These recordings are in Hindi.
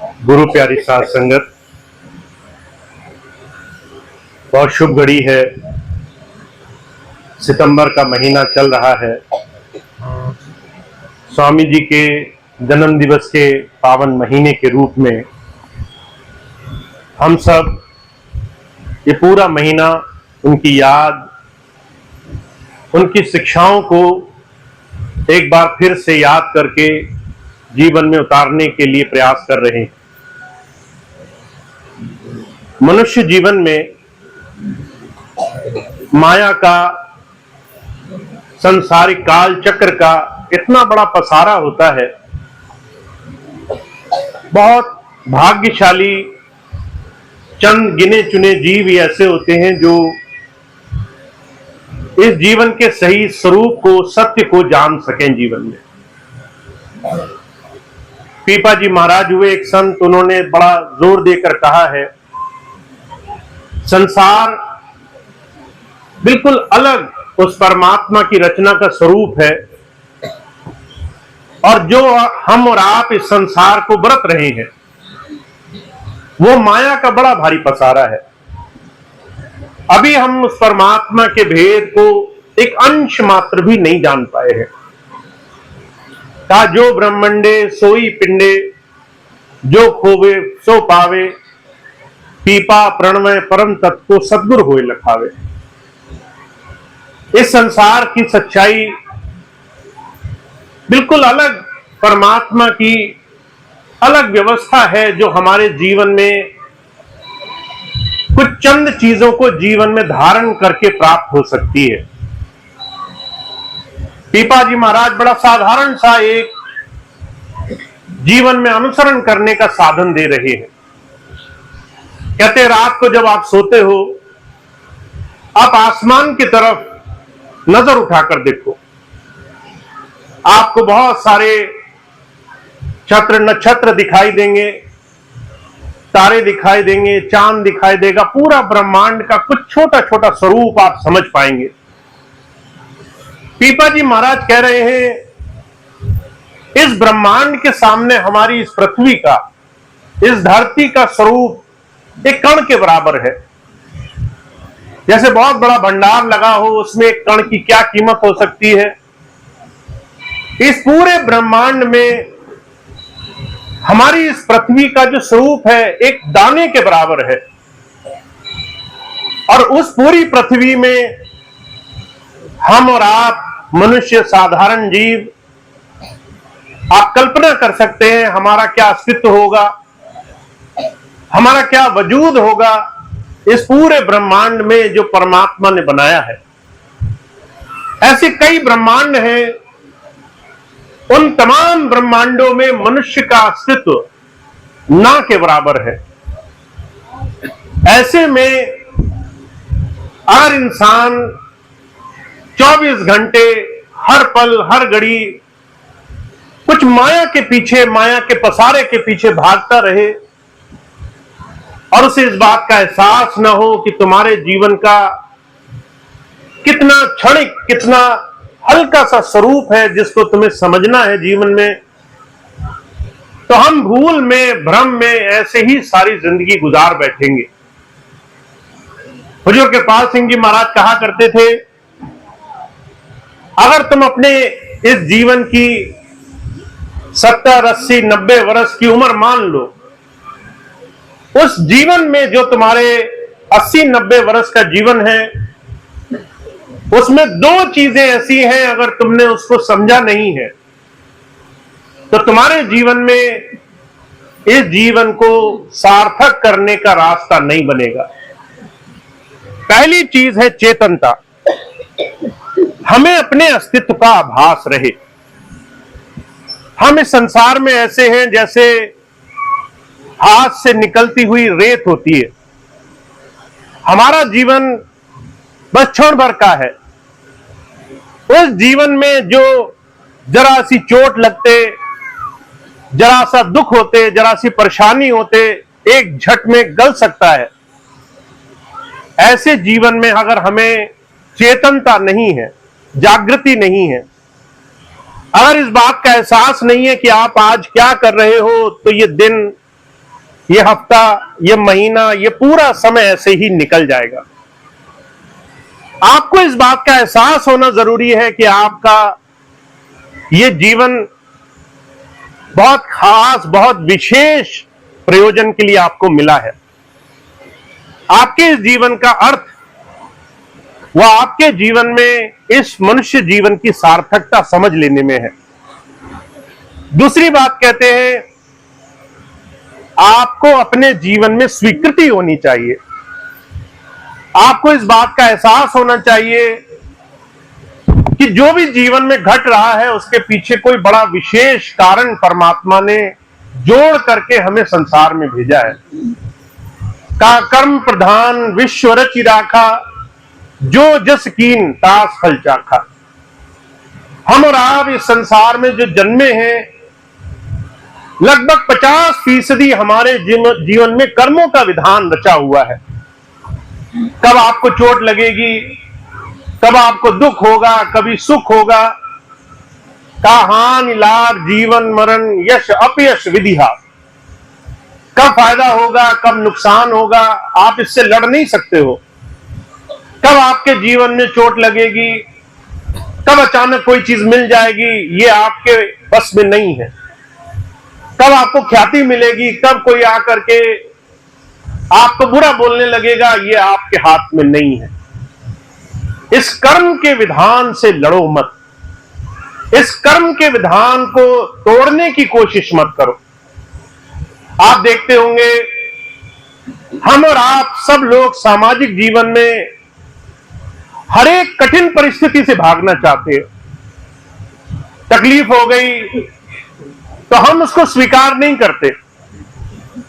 गुरु प्यारी साध संगत, बहुत शुभ घड़ी है। सितंबर का महीना चल रहा है। स्वामी जी के जन्म दिवस के पावन महीने के रूप में हम सब ये पूरा महीना उनकी याद, उनकी शिक्षाओं को एक बार फिर से याद करके जीवन में उतारने के लिए प्रयास कर रहे हैं। मनुष्य जीवन में माया का, संसारिक काल चक्र का इतना बड़ा पसारा होता है। बहुत भाग्यशाली चंद गिने चुने जीव ही ऐसे होते हैं जो इस जीवन के सही स्वरूप को, सत्य को जान सकें जीवन में। पीपा जी महाराज हुए एक संत, उन्होंने बड़ा जोर देकर कहा है, संसार बिल्कुल अलग उस परमात्मा की रचना का स्वरूप है, और जो हम और आप इस संसार को बरत रहे हैं वो माया का बड़ा भारी पसारा है। अभी हम उस परमात्मा के भेद को एक अंश मात्र भी नहीं जान पाए हैं। कहा, जो ब्रह्मंडे सोई पिंडे, जो खोवे सो पावे, पीपा प्रणवय परम तत्व को सद्गुरु होए लखावे। इस संसार की सच्चाई बिल्कुल अलग, परमात्मा की अलग व्यवस्था है जो हमारे जीवन में कुछ चंद चीजों को जीवन में धारण करके प्राप्त हो सकती है। पीपा जी महाराज बड़ा साधारण सा एक जीवन में अनुसरण करने का साधन दे रहे हैं। कहते, रात को जब आप सोते हो, आप आसमान की तरफ नजर उठाकर देखो, आपको बहुत सारे छत्र नक्षत्र दिखाई देंगे, तारे दिखाई देंगे, चांद दिखाई देगा, पूरा ब्रह्मांड का कुछ छोटा छोटा स्वरूप आप समझ पाएंगे। पीपा जी महाराज कह रहे हैं, इस ब्रह्मांड के सामने हमारी इस पृथ्वी का, इस धरती का स्वरूप एक कण के बराबर है। जैसे बहुत बड़ा भंडार लगा हो, उसमें एक कण की क्या कीमत हो सकती है। इस पूरे ब्रह्मांड में हमारी इस पृथ्वी का जो स्वरूप है एक दाने के बराबर है, और उस पूरी पृथ्वी में हम और आप मनुष्य, साधारण जीव, आप कल्पना कर सकते हैं हमारा क्या अस्तित्व होगा, हमारा क्या वजूद होगा इस पूरे ब्रह्मांड में जो परमात्मा ने बनाया है। ऐसे कई ब्रह्मांड हैं, उन तमाम ब्रह्मांडों में मनुष्य का अस्तित्व ना के बराबर है। ऐसे में हर इंसान 24 घंटे, हर पल, हर घड़ी कुछ माया के पीछे, माया के पसारे के पीछे भागता रहे, और उसे इस बात का एहसास न हो कि तुम्हारे जीवन का कितना क्षणिक, कितना हल्का सा स्वरूप है जिसको तुम्हें समझना है जीवन में। तो हम भूल में, भ्रम में ऐसे ही सारी जिंदगी गुजार बैठेंगे। हुजूर कृपाल सिंह जी महाराज कहा करते थे, अगर तुम अपने इस जीवन की 70, 80, 90 वर्ष की उम्र मान लो, उस जीवन में जो तुम्हारे 80, 90 वर्ष का जीवन है, उसमें दो चीजें ऐसी हैं, अगर तुमने उसको समझा नहीं है तो तुम्हारे जीवन में इस जीवन को सार्थक करने का रास्ता नहीं बनेगा। पहली चीज है चेतनता। हमें अपने अस्तित्व का आभास रहे। हम इस संसार में ऐसे हैं जैसे हाथ से निकलती हुई रेत होती है। हमारा जीवन बस क्षण भर का है। उस जीवन में जो जरा सी चोट लगते, जरा सा दुख होते, जरा सी परेशानी होते, एक झट में गल सकता है। ऐसे जीवन में अगर हमें चेतनता नहीं है, जागृति नहीं है, अगर इस बात का एहसास नहीं है कि आप आज क्या कर रहे हो, तो ये दिन ये हफ्ता, ये महीना, ये पूरा समय ऐसे ही निकल जाएगा। आपको इस बात का एहसास होना जरूरी है कि आपका ये जीवन बहुत खास, बहुत विशेष प्रयोजन के लिए आपको मिला है। आपके इस जीवन का अर्थ वह आपके जीवन में इस मनुष्य जीवन की सार्थकता समझ लेने में है। दूसरी बात कहते हैं, आपको अपने जीवन में स्वीकृति होनी चाहिए। आपको इस बात का एहसास होना चाहिए कि जो भी जीवन में घट रहा है उसके पीछे कोई बड़ा विशेष कारण परमात्मा ने जोड़ करके हमें संसार में भेजा है। का कर्म प्रधान विश्व रचि राखा, जो जस कीन तास फल चाखा। हम और आप इस संसार में जो जन्मे हैं, लगभग 50% हमारे जीवन में कर्मों का विधान रचा हुआ है। कब आपको चोट लगेगी, कब आपको दुख होगा, कभी सुख होगा, का हानि लाभ जीवन मरण यश अपयश विधिहा। कब फायदा होगा, कब नुकसान होगा, आप इससे लड़ नहीं सकते हो। कब आपके जीवन में चोट लगेगी, कब अचानक कोई चीज मिल जाएगी, ये आपके बस में नहीं है। कब आपको ख्याति मिलेगी, कब कोई आकर के आपको बुरा बोलने लगेगा, ये आपके हाथ में नहीं है। इस कर्म के विधान से लड़ो मत। इस कर्म के विधान को तोड़ने की कोशिश मत करो। आप देखते होंगे, हम और आप सब लोग सामाजिक जीवन में हर एक कठिन परिस्थिति से भागना चाहते हैं। तकलीफ हो गई तो हम उसको स्वीकार नहीं करते,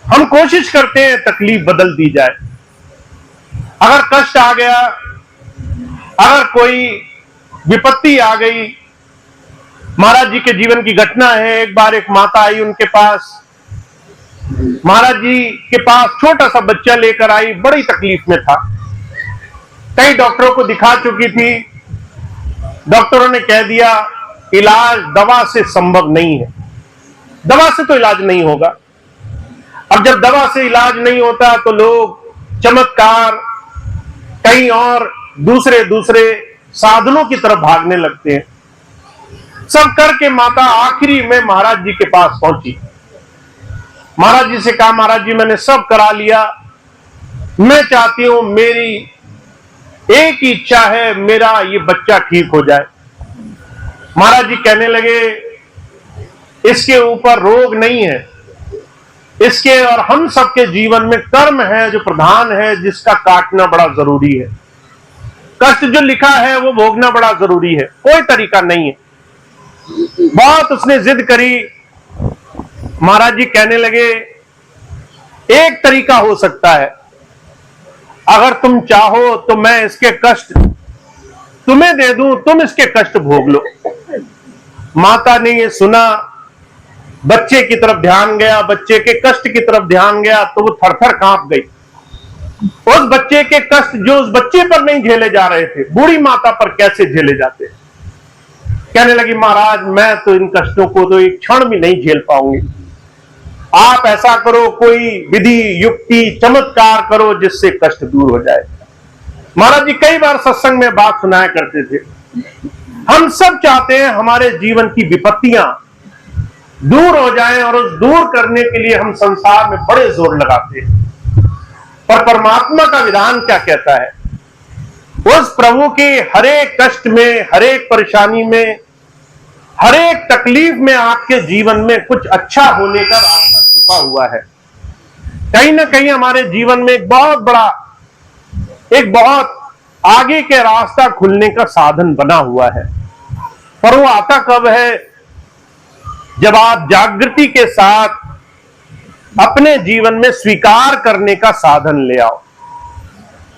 हम कोशिश करते हैं तकलीफ बदल दी जाए। अगर कष्ट आ गया, अगर कोई विपत्ति आ गई, महाराज जी के जीवन की घटना है। एक बार एक माता आई उनके पास, महाराज जी के पास छोटा सा बच्चा लेकर आई, बड़ी तकलीफ में था। कई डॉक्टरों को दिखा चुकी थी, डॉक्टरों ने कह दिया इलाज दवा से संभव नहीं है, दवा से तो इलाज नहीं होगा। अब जब दवा से इलाज नहीं होता तो लोग चमत्कार, कहीं और दूसरे साधनों की तरफ भागने लगते हैं। सब करके माता आखिरी में महाराज जी के पास पहुंची। महाराज जी से कहा, महाराज जी मैंने सब करा लिया, मैं चाहती हूं, मेरी एक ही इच्छा है, मेरा ये बच्चा ठीक हो जाए। महाराज जी कहने लगे, इसके ऊपर रोग नहीं है, इसके और हम सबके जीवन में कर्म है जो प्रधान है, जिसका काटना बड़ा जरूरी है। कष्ट जो लिखा है वो भोगना बड़ा जरूरी है, कोई तरीका नहीं है। बहुत उसने जिद करी। महाराज जी कहने लगे, एक तरीका हो सकता है, अगर तुम चाहो तो मैं इसके कष्ट तुम्हें दे दूं, तुम इसके कष्ट भोग लो। माता ने ये सुना, बच्चे की तरफ ध्यान गया, बच्चे के कष्ट की तरफ ध्यान गया तो वो थरथर कांप गई। उस बच्चे के कष्ट जो उस बच्चे पर नहीं झेले जा रहे थे, बूढ़ी माता पर कैसे झेले जाते। कहने लगी, महाराज मैं तो इन कष्टों को तो एक क्षण भी नहीं झेल पाऊंगी। आप ऐसा करो, कोई विधि युक्ति चमत्कार करो जिससे कष्ट दूर हो जाए। महाराज जी कई बार सत्संग में बात सुनाया करते थे, हम सब चाहते हैं हमारे जीवन की विपत्तियां दूर हो जाएं, और उस दूर करने के लिए हम संसार में बड़े जोर लगाते हैं। पर परमात्मा का विधान क्या कहता है? उस प्रभु के हर एक कष्ट में, हर एक परेशानी में, हर एक तकलीफ में आपके जीवन में कुछ अच्छा होने का रास्ता छुपा हुआ है। कहीं ना कहीं हमारे जीवन में एक बहुत बड़ा, एक बहुत आगे के रास्ता खुलने का साधन बना हुआ है। पर वो आता कब है? जब आप जागृति के साथ अपने जीवन में स्वीकार करने का साधन ले आओ।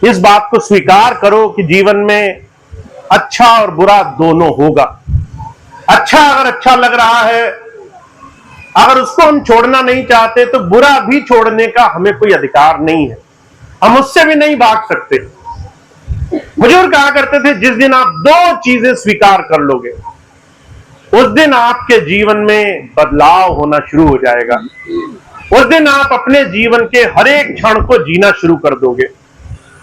इस बात को स्वीकार करो कि जीवन में अच्छा और बुरा दोनों होगा। अच्छा अगर अच्छा लग रहा है, अगर उसको हम छोड़ना नहीं चाहते तो बुरा भी छोड़ने का हमें कोई अधिकार नहीं है, हम उससे भी नहीं भाग सकते। बुजुर्ग कहा करते थे, जिस दिन आप दो चीजें स्वीकार कर लोगे उस दिन आपके जीवन में बदलाव होना शुरू हो जाएगा। उस दिन आप अपने जीवन के हर एक क्षण को जीना शुरू कर दोगे।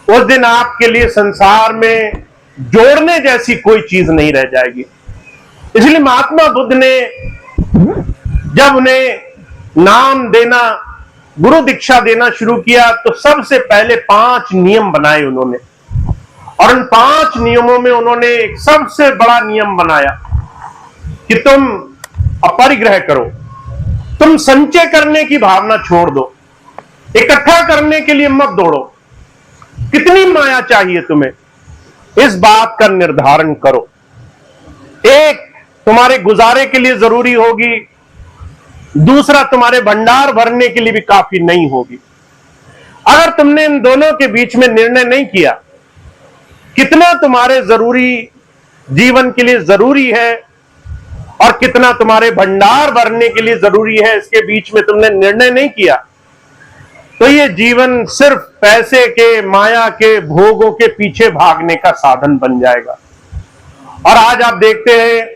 उस दिन आपके लिए संसार में जोड़ने जैसी कोई चीज नहीं रह जाएगी। इसलिए महात्मा बुद्ध ने जब उन्हें नाम देना, गुरु दीक्षा देना शुरू किया, तो सबसे पहले 5 नियम बनाए उन्होंने। और उन 5 नियमों में उन्होंने एक सबसे बड़ा नियम बनाया कि तुम अपरिग्रह करो, तुम संचय करने की भावना छोड़ दो, इकट्ठा करने के लिए मत दौड़ो। कितनी माया चाहिए तुम्हें, इस बात का निर्धारण करो। एक तुम्हारे गुजारे के लिए जरूरी होगी, दूसरा तुम्हारे भंडार भरने के लिए भी काफी नहीं होगी। अगर तुमने इन दोनों के बीच में निर्णय नहीं किया, कितना तुम्हारे जरूरी जीवन के लिए जरूरी है और कितना तुम्हारे भंडार भरने के लिए जरूरी है, इसके बीच में तुमने निर्णय नहीं किया, तो ये जीवन सिर्फ पैसे के, माया के, भोगों के पीछे भागने का साधन बन जाएगा। और आज आप देखते हैं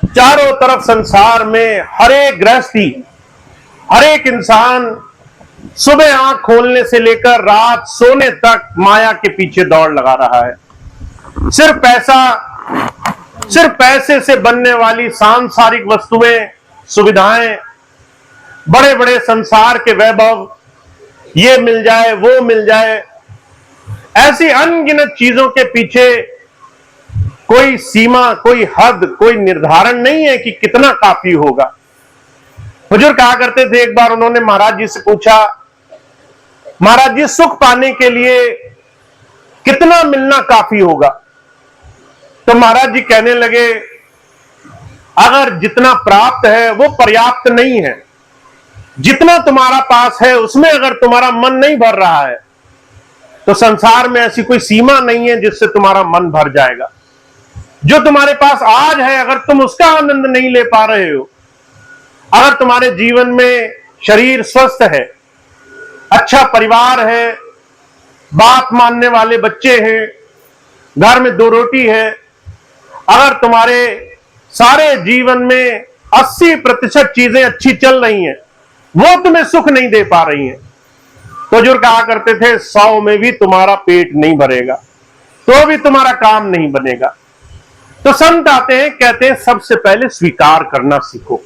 चारों तरफ संसार में हर एक गृहस्थी, हर एक इंसान सुबह आंख खोलने से लेकर रात सोने तक माया के पीछे दौड़ लगा रहा है। सिर्फ पैसे से बनने वाली सांसारिक वस्तुएं, सुविधाएं, बड़े बड़े संसार के वैभव, ये मिल जाए, वो मिल जाए, ऐसी अनगिनत चीजों के पीछे कोई सीमा, कोई हद, कोई निर्धारण नहीं है कि कितना काफी होगा। हुजूर कहा करते थे, एक बार उन्होंने महाराज जी से पूछा, महाराज जी सुख पाने के लिए कितना मिलना काफी होगा? तो महाराज जी कहने लगे, अगर जितना प्राप्त है वो पर्याप्त नहीं है, जितना तुम्हारा पास है उसमें अगर तुम्हारा मन नहीं भर रहा है, तो संसार में ऐसी कोई सीमा नहीं है जिससे तुम्हारा मन भर जाएगा। जो तुम्हारे पास आज है, अगर तुम उसका आनंद नहीं ले पा रहे हो, अगर तुम्हारे जीवन में शरीर स्वस्थ है, अच्छा परिवार है, बात मानने वाले बच्चे हैं, घर में 2 रोटी है, अगर तुम्हारे सारे जीवन में 80% चीजें अच्छी चल रही हैं, वो तुम्हें सुख नहीं दे पा रही हैं, तो जो कहा करते थे 100 में भी तुम्हारा पेट नहीं भरेगा, तो भी तुम्हारा काम नहीं बनेगा। तो संत आते हैं, कहते हैं सबसे पहले स्वीकार करना सीखो।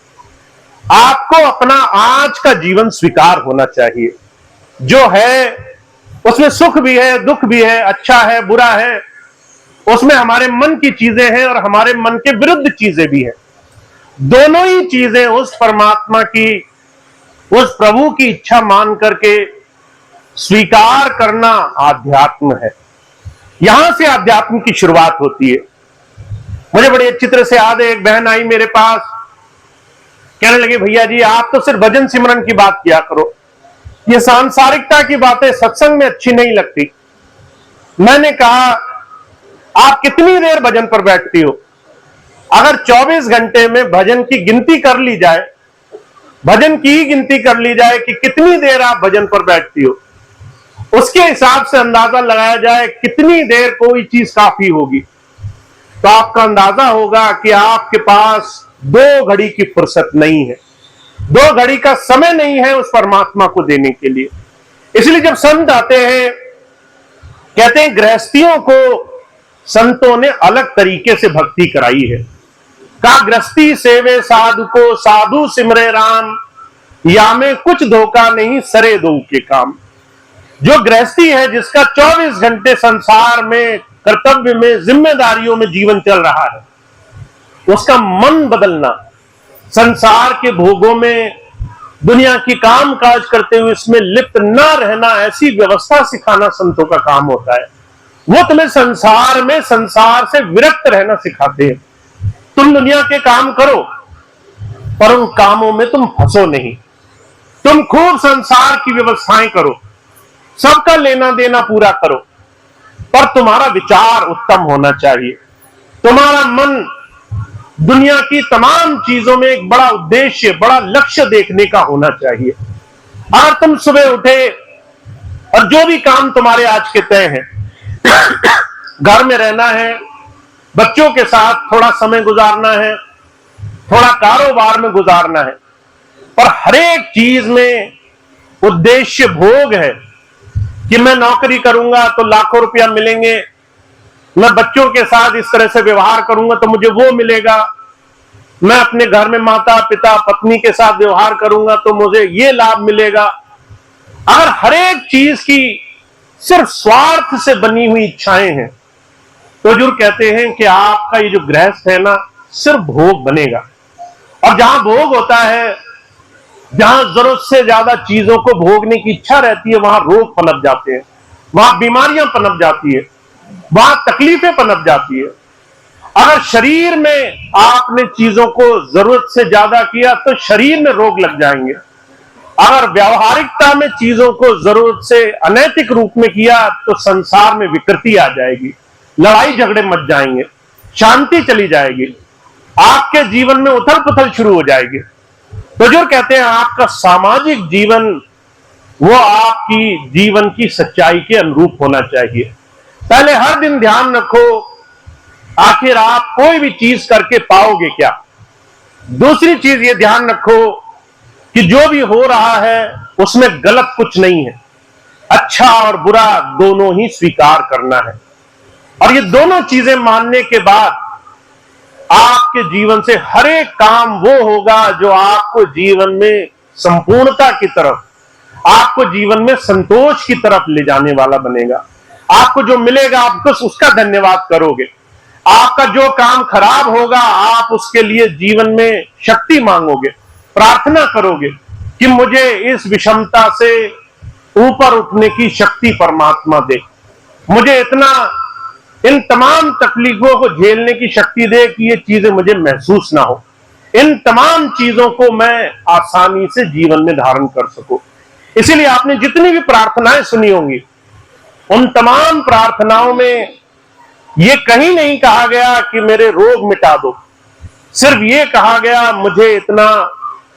आपको अपना आज का जीवन स्वीकार होना चाहिए। जो है उसमें सुख भी है, दुख भी है, अच्छा है, बुरा है, उसमें हमारे मन की चीजें हैं और हमारे मन के विरुद्ध चीजें भी हैं। दोनों ही चीजें उस परमात्मा की, उस प्रभु की इच्छा मान करके स्वीकार करना आध्यात्म है। यहां से आध्यात्म की शुरुआत होती है। मुझे बड़े अच्छी तरह से याद है, एक बहन आई मेरे पास, कहने लगे, भैया जी आप तो सिर्फ भजन सिमरन की बात किया करो, ये सांसारिकता की बातें सत्संग में अच्छी नहीं लगती। मैंने कहा, आप कितनी देर भजन पर बैठती हो? अगर 24 घंटे में भजन की गिनती कर ली जाए, भजन की ही गिनती कर ली जाए कि कितनी देर आप भजन पर बैठती हो, उसके हिसाब से अंदाजा लगाया जाए कितनी देर कोई चीज काफी होगी, तो आपका अंदाजा होगा कि आपके पास 2 घड़ी की फुर्सत नहीं है, 2 घड़ी का समय नहीं है उस परमात्मा को देने के लिए। इसलिए जब संत आते हैं, कहते हैं गृहस्थियों को संतों ने अलग तरीके से भक्ति कराई है। का गृहस्थी सेवे साधु को, साधु सिमरे राम, या में कुछ धोखा नहीं सरे दो के काम। जो गृहस्थी है, जिसका 24 घंटे संसार में, कर्तव्य में, जिम्मेदारियों में जीवन चल रहा है, उसका मन बदलना, संसार के भोगों में, दुनिया की काम काज करते हुए इसमें लिप्त न रहना, ऐसी व्यवस्था सिखाना संतों का काम होता है। वो तुम्हें संसार में, संसार से विरक्त रहना सिखाते हैं। तुम दुनिया के काम करो, पर उन कामों में तुम फंसो नहीं। तुम खूब संसार की व्यवस्थाएं करो, सबका लेना देना पूरा करो, पर तुम्हारा विचार उत्तम होना चाहिए। तुम्हारा मन दुनिया की तमाम चीजों में एक बड़ा उद्देश्य, बड़ा लक्ष्य देखने का होना चाहिए। अगर तुम सुबह उठे और जो भी काम तुम्हारे आज के तय हैं, घर में रहना है, बच्चों के साथ थोड़ा समय गुजारना है, थोड़ा कारोबार में गुजारना है, पर हर एक चीज में उद्देश्य भोग है कि मैं नौकरी करूंगा तो लाखों रुपया मिलेंगे, मैं बच्चों के साथ इस तरह से व्यवहार करूंगा तो मुझे वो मिलेगा, मैं अपने घर में माता पिता पत्नी के साथ व्यवहार करूंगा तो मुझे ये लाभ मिलेगा। अगर हर एक चीज की सिर्फ स्वार्थ से बनी हुई इच्छाएं हैं तो हजूर कहते हैं कि आपका ये जो गृहस्थ है ना, सिर्फ भोग बनेगा। और जहां भोग होता है, जहां जरूरत से ज्यादा चीजों को भोगने की इच्छा रहती है, वहां रोग पनप जाते हैं, वहां बीमारियां पनप जाती है, वहां तकलीफें पनप जाती है। अगर शरीर में आपने चीजों को जरूरत से ज्यादा किया तो शरीर में रोग लग जाएंगे। अगर व्यावहारिकता में चीजों को जरूरत से अनैतिक रूप में किया तो संसार में विकृति आ जाएगी, लड़ाई झगड़े मच जाएंगे, शांति चली जाएगी, आपके जीवन में उथल पुथल शुरू हो जाएगी। तो जो कहते हैं आपका सामाजिक जीवन वो आपकी जीवन की सच्चाई के अनुरूप होना चाहिए। पहले हर दिन ध्यान रखो आखिर आप कोई भी चीज करके पाओगे क्या। दूसरी चीज ये ध्यान रखो कि जो भी हो रहा है उसमें गलत कुछ नहीं है, अच्छा और बुरा दोनों ही स्वीकार करना है। और ये दोनों चीजें मानने के बाद आपके जीवन से हर एक काम वो होगा जो आपको जीवन में संपूर्णता की तरफ, आपको जीवन में संतोष की तरफ ले जाने वाला बनेगा। आपको जो मिलेगा आप बस उसका धन्यवाद करोगे। आपका जो काम खराब होगा आप उसके लिए जीवन में शक्ति मांगोगे, प्रार्थना करोगे कि मुझे इस विषमता से ऊपर उठने की शक्ति परमात्मा दे, मुझे इतना इन तमाम तकलीफों को झेलने की शक्ति दे कि ये चीजें मुझे महसूस ना हो, इन तमाम चीजों को मैं आसानी से जीवन में धारण कर सकूं। इसीलिए आपने जितनी भी प्रार्थनाएं सुनी होंगी उन तमाम प्रार्थनाओं में ये कहीं नहीं कहा गया कि मेरे रोग मिटा दो, सिर्फ ये कहा गया मुझे इतना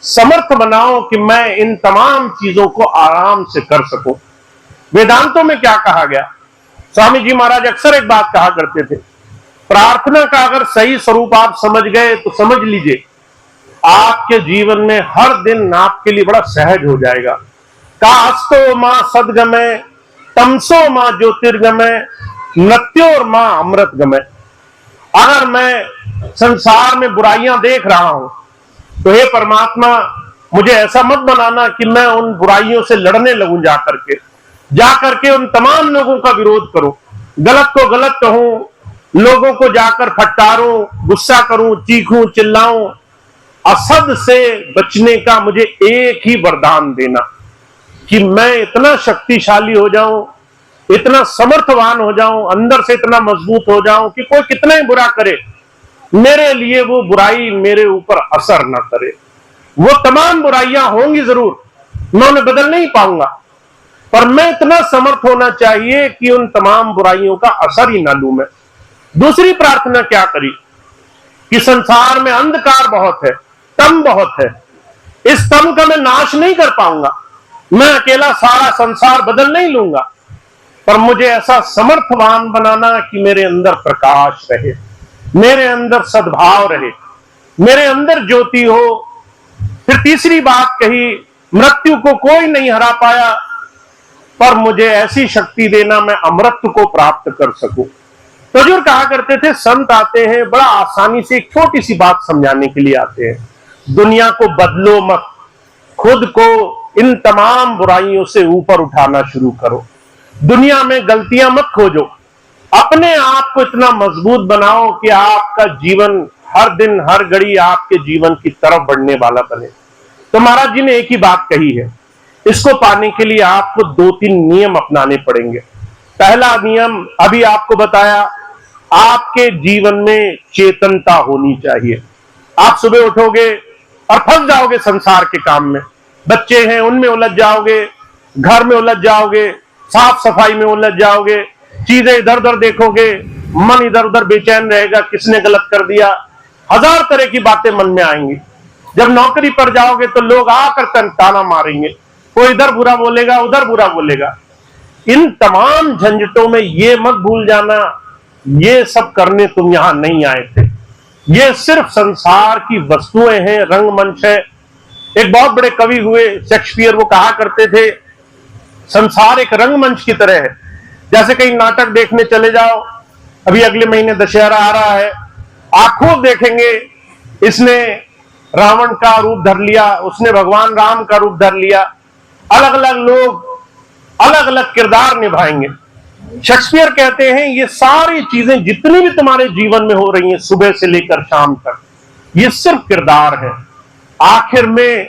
समर्थ बनाओ कि मैं इन तमाम चीजों को आराम से कर सकूं। वेदांतों में क्या कहा गया, स्वामी जी महाराज अक्सर एक बात कहा करते थे, प्रार्थना का अगर सही स्वरूप आप समझ गए तो समझ लीजिए आपके जीवन में हर दिन आपके लिए बड़ा सहज हो जाएगा। कास्तो मां सदगमय तमसो मां ज्योतिर्गमय नत्योर मां अमृतगमय। अगर मैं संसार में बुराइयां देख रहा हूं तो हे परमात्मा मुझे ऐसा मत बनाना कि मैं उन बुराइयों से लड़ने लगूं, जाकर के उन तमाम लोगों का विरोध करूं, गलत को गलत कहूं, लोगों को जाकर फटकारूं, गुस्सा करूं, चीखूं, चिल्लाऊं। असद से बचने का मुझे एक ही वरदान देना कि मैं इतना शक्तिशाली हो जाऊं, इतना समर्थवान हो जाऊं, अंदर से इतना मजबूत हो जाऊं कि कोई कितना ही बुरा करे मेरे लिए वो बुराई मेरे ऊपर असर ना करे। वो तमाम बुराइयां होंगी जरूर, मैं उन्हें बदल नहीं पाऊंगा, पर मैं इतना समर्थ होना चाहिए कि उन तमाम बुराइयों का असर ही ना लूं मैं। दूसरी प्रार्थना क्या करी कि संसार में अंधकार बहुत है, तम बहुत है, इस तम का मैं नाश नहीं कर पाऊंगा, मैं अकेला सारा संसार बदल नहीं लूंगा, पर मुझे ऐसा समर्थवान बनाना कि मेरे अंदर प्रकाश रहे, मेरे अंदर सद्भाव रहे, मेरे अंदर ज्योति हो। फिर तीसरी बात कही, मृत्यु को कोई नहीं हरा पाया, पर मुझे ऐसी शक्ति देना मैं अमृत को प्राप्त कर सकूं। तो हजूर कहा करते थे, संत आते हैं बड़ा आसानी से एक छोटी सी बात समझाने के लिए आते हैं, दुनिया को बदलो मत, खुद को इन तमाम बुराइयों से ऊपर उठाना शुरू करो, दुनिया में गलतियां मत खोजो, अपने आप को इतना मजबूत बनाओ कि आपका जीवन हर दिन हर घड़ी आपके जीवन की तरफ बढ़ने वाला बने। तो महाराज जी ने एक ही बात कही है, इसको पाने के लिए आपको 2-3 नियम अपनाने पड़ेंगे। पहला नियम अभी आपको बताया, आपके जीवन में चेतनता होनी चाहिए। आप सुबह उठोगे और फंस जाओगे संसार के काम में, बच्चे हैं उनमें उलझ जाओगे, घर में उलझ जाओगे, साफ सफाई में उलझ जाओगे, चीजें इधर उधर देखोगे, मन इधर उधर बेचैन रहेगा, किसने गलत कर दिया, हजार तरह की बातें मन में आएंगी। जब नौकरी पर जाओगे तो लोग आकर ताना मारेंगे, कोई इधर बुरा बोलेगा, उधर बुरा बोलेगा। इन तमाम झंझटों में ये मत भूल जाना, ये सब करने तुम यहां नहीं आए थे, ये सिर्फ संसार की वस्तुएं हैं, रंगमंच है, एक बहुत बड़े कवि हुए शेक्सपियर, वो कहा करते थे संसार एक रंगमंच की तरह है। जैसे कहीं नाटक देखने चले जाओ, अभी अगले महीने दशहरा आ रहा है, आप खूब देखेंगे इसने रावण का रूप धर लिया, उसने भगवान राम का रूप धर लिया, अलग अलग लोग अलग अलग किरदार निभाएंगे। शेक्सपियर कहते हैं ये सारी चीजें जितनी भी तुम्हारे जीवन में हो रही हैं सुबह से लेकर शाम तक, ये सिर्फ किरदार है। आखिर में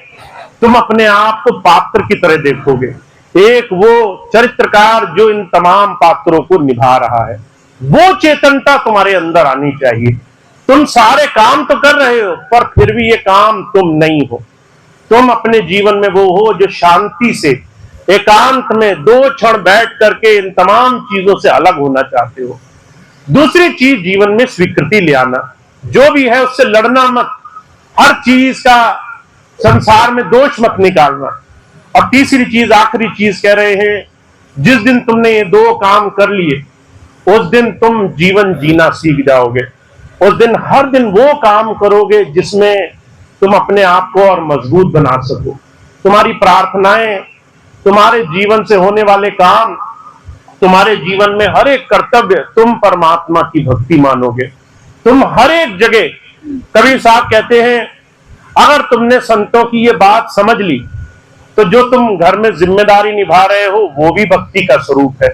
तुम अपने आप को पात्र की तरह देखोगे, एक वो चरित्रकार जो इन तमाम पात्रों को निभा रहा है। वो चेतनता तुम्हारे अंदर आनी चाहिए। तुम सारे काम तो कर रहे हो पर फिर भी ये काम तुम नहीं हो। तुम अपने जीवन में वो हो जो शांति से एकांत में 2 क्षण बैठ करके इन तमाम चीजों से अलग होना चाहते हो। दूसरी चीज जीवन में स्वीकृति ले आना, जो भी है उससे लड़ना मत, हर चीज का संसार में दोष मत निकालना। और तीसरी चीज, आखिरी चीज कह रहे हैं, जिस दिन तुमने ये 2 काम कर लिए उस दिन तुम जीवन जीना सीख जाओगे। उस दिन हर दिन वो काम करोगे जिसमें तुम अपने आप को और मजबूत बना सको। तुम्हारी प्रार्थनाएं, तुम्हारे जीवन से होने वाले काम, तुम्हारे जीवन में हर एक कर्तव्य तुम परमात्मा की भक्ति मानोगे। तुम हर एक जगह, कबीर साहब कहते हैं अगर तुमने संतों की ये बात समझ ली तो जो तुम घर में जिम्मेदारी निभा रहे हो वो भी भक्ति का स्वरूप है।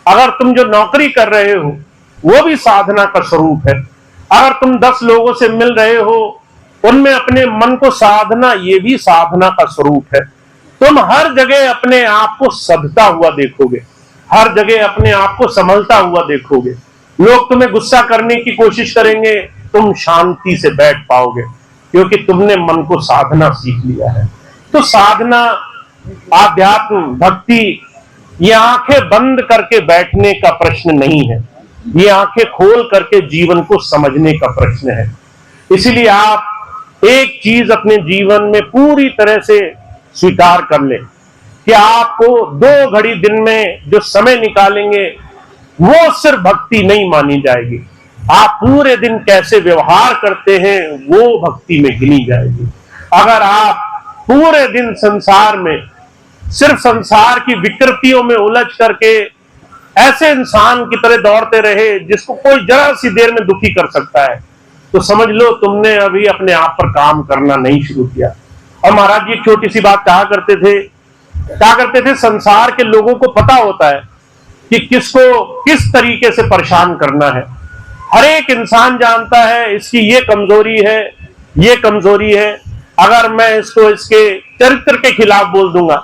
अगर तुम जो नौकरी कर रहे हो वो भी साधना का स्वरूप है। अगर तुम 10 लोगों से मिल रहे हो उनमें अपने मन को साधना, ये भी साधना का स्वरूप है। तुम हर जगह अपने आप को सधता हुआ देखोगे, हर जगह अपने आप को संभलता हुआ देखोगे। लोग तुम्हें गुस्सा करने की कोशिश करेंगे, तुम शांति से बैठ पाओगे क्योंकि तुमने मन को साधना सीख लिया है। तो साधना, आध्यात्म, भक्ति, ये आंखें बंद करके बैठने का प्रश्न नहीं है, ये आंखें खोल करके जीवन को समझने का प्रश्न है। इसीलिए आप एक चीज अपने जीवन में पूरी तरह से स्वीकार कर लें कि आपको 2 घड़ी दिन में जो समय निकालेंगे वो सिर्फ भक्ति नहीं मानी जाएगी। आप पूरे दिन कैसे व्यवहार करते हैं वो भक्ति में गिनी जाएगी। अगर आप पूरे दिन संसार में सिर्फ संसार की विकृतियों में उलझ करके ऐसे इंसान की तरह दौड़ते रहे जिसको कोई जरा सी देर में दुखी कर सकता है, तो समझ लो तुमने अभी अपने आप पर काम करना नहीं शुरू किया। और महाराज जी एक छोटी सी बात कहा करते थे संसार के लोगों को पता होता है कि किसको किस तरीके से परेशान करना है। हर एक इंसान जानता है इसकी ये कमजोरी है, ये कमजोरी है। अगर मैं इसको इसके चरित्र के खिलाफ बोल दूंगा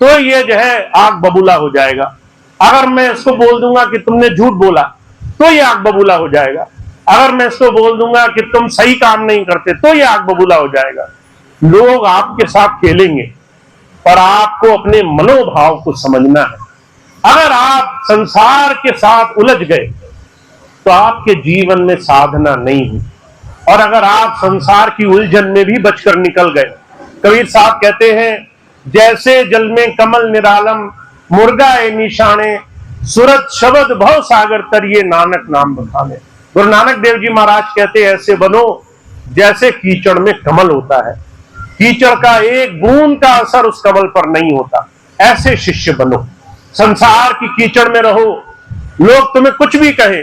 तो ये जो है आग बबूला हो जाएगा। अगर मैं इसको बोल दूंगा कि तुमने झूठ बोला तो ये आग बबूला हो जाएगा। अगर मैं इसको बोल दूंगा कि तुम सही काम नहीं करते तो ये आग बबूला हो जाएगा। लोग आपके साथ खेलेंगे पर आपको अपने मनोभाव को समझना है। अगर आप संसार के साथ उलझ गए तो आपके जीवन में साधना नहीं हुई। और अगर आप संसार की उलझन में भी बचकर निकल गए, कबीर साहब कहते हैं जैसे जल में कमल निरालम मुर्गा ए निशाने सूरत शब्द भव सागर तरिए नानक नाम बखाने। गुरु नानक देव जी महाराज कहते हैं ऐसे बनो जैसे कीचड़ में कमल होता है, कीचड़ का एक बूंद का असर उस कमल पर नहीं होता, ऐसे शिष्य बनो। संसार की कीचड़ में रहो, लोग तुम्हें कुछ भी कहे,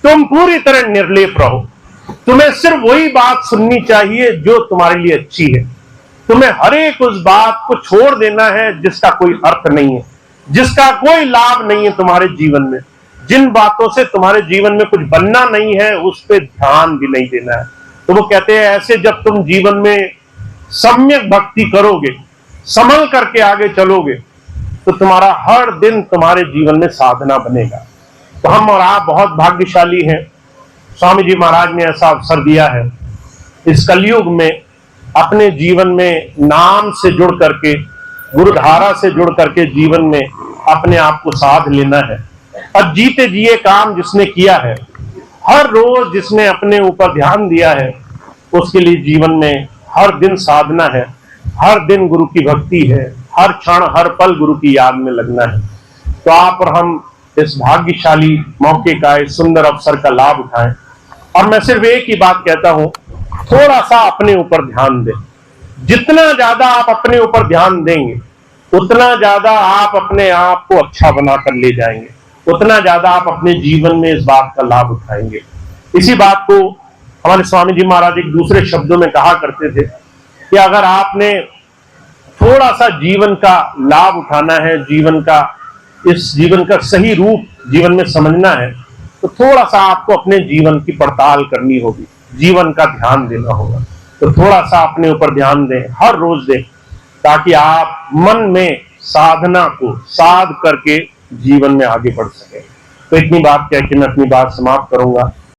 तुम पूरी तरह निर्लेप रहो। तुम्हें सिर्फ वही बात सुननी चाहिए जो तुम्हारे लिए अच्छी है। तुम्हें हर एक उस बात को छोड़ देना है जिसका कोई अर्थ नहीं है, जिसका कोई लाभ नहीं है तुम्हारे जीवन में। जिन बातों से तुम्हारे जीवन में कुछ बनना नहीं है उस पर ध्यान भी नहीं देना है। तो वो कहते हैं ऐसे जब तुम जीवन में सम्यक भक्ति करोगे, संभल करके आगे चलोगे, तो तुम्हारा हर दिन तुम्हारे जीवन में साधना बनेगा। तो हम और आप बहुत भाग्यशाली हैं। स्वामी जी महाराज ने ऐसा अवसर दिया है इस कलयुग में अपने जीवन में नाम से जुड़ करके, गुरुधारा से जुड़ करके जीवन में अपने आप को साध लेना है। और जीते जिए काम जिसने किया है, हर रोज जिसने अपने ऊपर ध्यान दिया है, उसके लिए जीवन में हर दिन साधना है, हर दिन गुरु की भक्ति है, हर क्षण हर पल गुरु की याद में लगना है। तो आप और हम इस भाग्यशाली मौके का, इस सुंदर अवसर का लाभ उठाएं। और मैं सिर्फ एक ही बात कहता हूं, थोड़ा सा अपने ऊपर ध्यान दें। जितना ज्यादा आप अपने ऊपर ध्यान देंगे, उतना ज्यादा आप अपने आप को अच्छा बनाकर ले जाएंगे, उतना ज्यादा आप अपने जीवन में इस बात का लाभ उठाएंगे। इसी बात को हमारे स्वामी जी महाराज एक दूसरे शब्दों में कहा करते थे कि अगर आपने थोड़ा सा जीवन का लाभ उठाना है, इस जीवन का सही रूप जीवन में समझना है, तो थोड़ा सा आपको अपने जीवन की पड़ताल करनी होगी, जीवन का ध्यान देना होगा। तो थोड़ा सा अपने ऊपर ध्यान दें, हर रोज दें, ताकि आप मन में साधना को साध करके जीवन में आगे बढ़ सके। तो इतनी बात कह के मैं अपनी बात समाप्त करूंगा।